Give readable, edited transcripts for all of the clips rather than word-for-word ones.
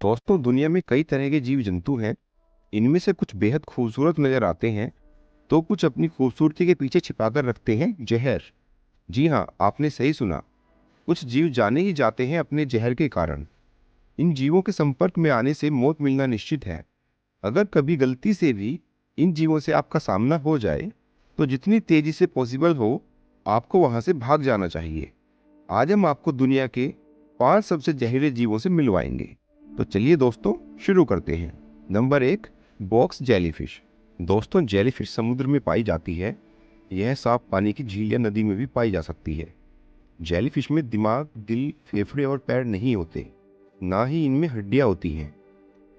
दोस्तों, दुनिया में कई तरह के जीव जंतु हैं। इनमें से कुछ बेहद खूबसूरत नजर आते हैं, तो कुछ अपनी खूबसूरती के पीछे छिपाकर रखते हैं जहर। जी हाँ, आपने सही सुना। कुछ जीव जाने ही जाते हैं अपने जहर के कारण। इन जीवों के संपर्क में आने से मौत मिलना निश्चित है। अगर कभी गलती से भी इन जीवों से आपका सामना हो जाए, तो जितनी तेजी से पॉसिबल हो, आपको वहां से भाग जाना चाहिए। आज हम आपको दुनिया के 5 सबसे जहरीले जीवों से मिलवाएंगे। तो चलिए दोस्तों, शुरू करते हैं। Number 1, box jellyfish. दोस्तों, जेलीफिश समुद्र में पाई जाती है। यह साफ पानी की झील या नदी में भी पाई जा सकती है। जेलीफिश में दिमाग, दिल, फेफड़े और पैर नहीं होते। ना ही इनमें हड्डियां होती हैं।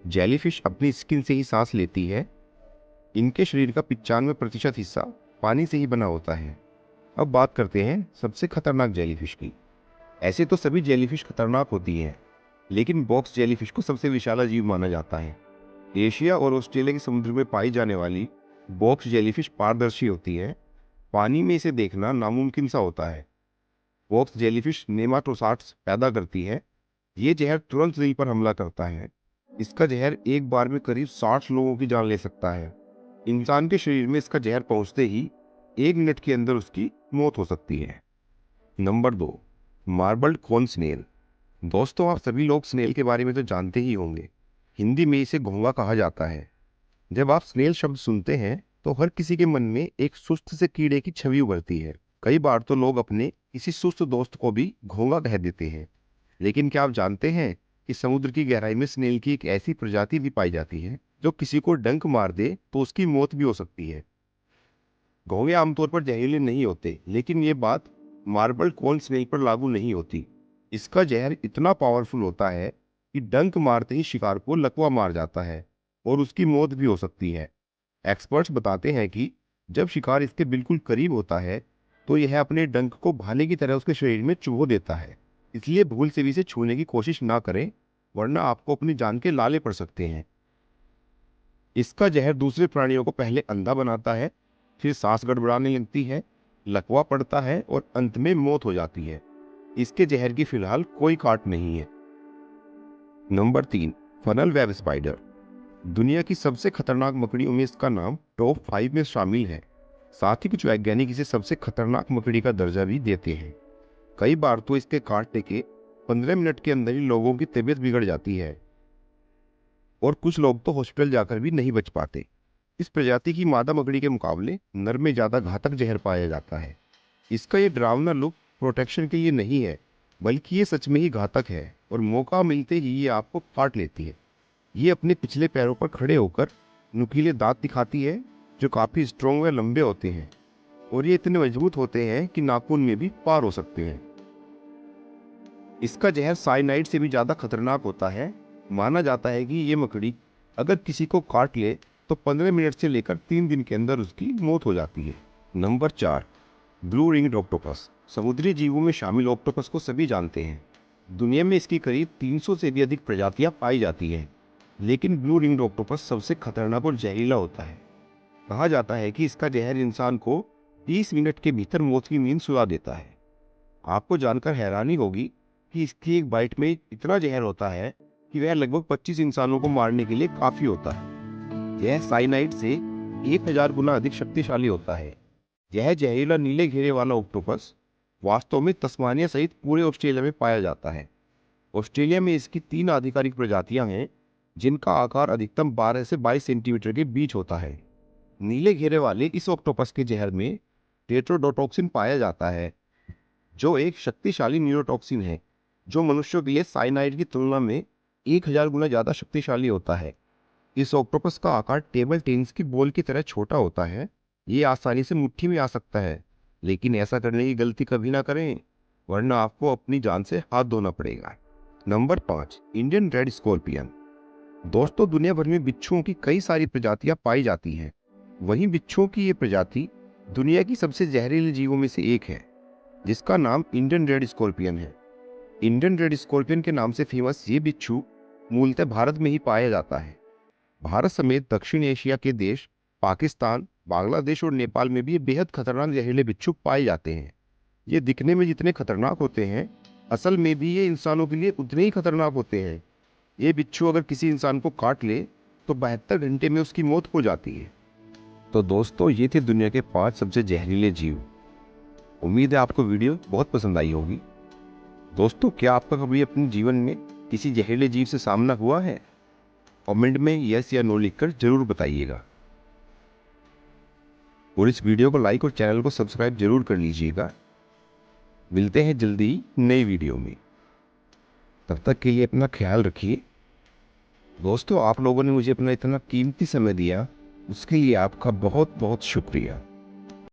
जेलीफिश अपनी स्किन से ही सांस लेती है। इनके शरीर का 95% हिस्सा पानी से ही बना होता है। अब बात करते हैं सबसे खतरनाक जेलीफिश की। ऐसे तो सभी जेलीफिश खतरनाक होती हैं, लेकिन बॉक्स जेलीफिश को सबसे विषैला जीव माना जाता है। एशिया और ऑस्ट्रेलिया के समुद्र में पाई जाने वाली बॉक्स जेलीफिश पारदर्शी होती है। पानी में इसे देखना नामुमकिन सा होता है। बॉक्स जेलीफिश नेमाटोसार्ट्स पैदा करती है। ये जहर तुरंत दिल पर हमला करता है। इसका जहर एक बार में करीब 60 लोगों की जान ले सकता है। इंसान के शरीर में इसका जहर पहुंचते ही 1 मिनट के अंदर उसकी मौत हो सकती है। Number 2, marbled cone snail. दोस्तों, आप सभी लोग स्नेल के बारे में तो जानते ही होंगे। हिंदी में इसे घोंघा कहा जाता है। जब आप स्नेल शब्द सुनते हैं, तो हर किसी के मन में एक सुस्त से कीड़े की छवि उभरती है। कई बार तो लोग अपने किसी सुस्त दोस्त को भी घोंघा कह देते हैं। लेकिन क्या आप जानते हैं कि समुद्र की गहराई में स्नेल की एक ऐसी प्रजाति भी पाई जाती है जो किसी को डंक मार दे तो उसकी मौत भी हो सकती है। घोंघे आमतौर पर जहरीले नहीं होते, लेकिन ये बात मार्बल कॉर्न स्नेल पर लागू नहीं होती। इसका जहर इतना पावरफुल होता है कि डंक मारते ही शिकार को लकवा मार जाता है और उसकी मौत भी हो सकती है। एक्सपर्ट्स बताते हैं कि जब शिकार इसके बिल्कुल करीब होता है, तो यह अपने डंक को भाले की तरह उसके शरीर में चुभो देता है। इसलिए भूल से भी इसे छूने की कोशिश ना करें, वरना आपको अपनी जान के लाले पड़ सकते हैं। इसका जहर दूसरे प्राणियों को पहले अंधा बनाता है, फिर सांस गड़बड़ाने लगती है, लकवा पड़ता है और अंत में मौत हो जाती है। इसके जहर की फिलहाल कोई काट नहीं है। Number 3, funnel web spider. दुनिया की सबसे खतरनाक मकड़ियों में इसका नाम टॉप 5 में शामिल है। साथ ही कुछ वैज्ञानिक इसे सबसे खतरनाक मकड़ी का दर्जा भी देते हैं। कई बार तो इसके काटने के 15 मिनट के अंदर ही लोगों की तबीयत बिगड़ जाती है और कुछ लोग तो हॉस्पिटल जाकर भी नहीं बच पाते। इस प्रजाति की मादा मकड़ी के मुकाबले नर में ज्यादा घातक जहर पाया जाता है। इसका ये डरावना लुक प्रोटेक्शन के लिए नहीं है, बल्कि ये सच में ही घातक है और मौका मिलते ही ये आपको काट लेती है। ये अपने पिछले पैरों पर खड़े होकर नुकीले दांत दिखाती है, जो काफी स्ट्रॉन्ग व लंबे होते हैं, और ये इतने मजबूत होते हैं कि नाखून में भी पार हो सकते हैं। इसका जहर साइनाइड से भी ज्यादा खतरनाक होता है। माना जाता है कि ये मकड़ी अगर किसी को काट ले, तो 15 मिनट से लेकर 3 दिन के अंदर उसकी मौत हो जाती है। Number 4, blue ringed octopus. समुद्री जीवों में शामिल ऑक्टोपस को सभी जानते हैं। दुनिया में इसकी करीब 300 से भी अधिक प्रजातियां पाई जाती हैं, लेकिन ब्लू रिंग्ड ऑक्टोपस सबसे खतरनाक और जहरीला होता है। कहा जाता है कि इसका जहर इंसान को 30 मिनट के भीतर मौत की नींद सुला देता है। आपको जानकर हैरानी होगी कि इसकी एक बाइट में इतना जहर होता है कि वह लगभग 25 इंसानों को मारने के लिए काफी होता है। यह साइनाइड से 1000 गुना अधिक शक्तिशाली होता है। यह जहरीला नीले घेरे वाला ऑक्टोपस वास्तव में तस्मानिया सहित पूरे ऑस्ट्रेलिया में पाया जाता है। ऑस्ट्रेलिया में इसकी 3 आधिकारिक प्रजातियां हैं, जिनका आकार अधिकतम 12 से 22 सेंटीमीटर के बीच होता है। नीले घेरे वाले इस ऑक्टोपस के जहर में टेट्रोडोटॉक्सिन पाया जाता है, जो एक शक्तिशाली न्यूरोटॉक्सिन है, जो मनुष्यों के लिए साइनाइड की तुलना में 1000 गुना ज्यादा शक्तिशाली होता है। इस ऑक्टोपस का आकार टेबल टेनिस की बॉल की तरह छोटा होता है। ये आसानी से मुट्ठी में आ सकता है, लेकिन ऐसा करने की गलती कभी ना करें, वरना आपको अपनी जान से हाथ धोना पड़ेगा। Number 5, Indian red scorpion. दोस्तों, दुनिया भर में बिच्छुओं की कई सारी प्रजातियां पाई जाती हैं। वहीं बिच्छुओं की ये प्रजाति दुनिया की सबसे जहरीले जीवों में से एक है, जिसका नाम इंडियन रेड स्कॉर्पियन है। इंडियन रेड स्कॉर्पियन के नाम से फेमस ये बिच्छू मूलतः भारत में ही पाया जाता है। भारत समेत दक्षिण एशिया के देश पाकिस्तान, बांग्लादेश और नेपाल में भी ये बेहद खतरनाक जहरीले बिच्छू पाए जाते हैं। ये दिखने में जितने खतरनाक होते हैं, असल में भी ये इंसानों के लिए उतने ही खतरनाक होते हैं। ये बिच्छू अगर किसी इंसान को काट ले तो 72 घंटे में उसकी मौत हो जाती है। तो दोस्तों, ये थे दुनिया के 5 सबसे जहरीले जीव। उम्मीद है आपको वीडियो बहुत पसंद आई होगी। दोस्तों, क्या आपका कभी अपने जीवन में किसी जहरीले जीव से सामना हुआ है? कमेंट में यस या नो लिखकर जरूर बताइएगा। और इस वीडियो को लाइक और चैनल को सब्सक्राइब जरूर कर लीजिएगा। मिलते हैं जल्दी नई वीडियो में। तब तक के लिए अपना ख्याल रखिए। दोस्तों, आप लोगों ने मुझे अपना इतना कीमती समय दिया, उसके लिए आपका बहुत बहुत शुक्रिया।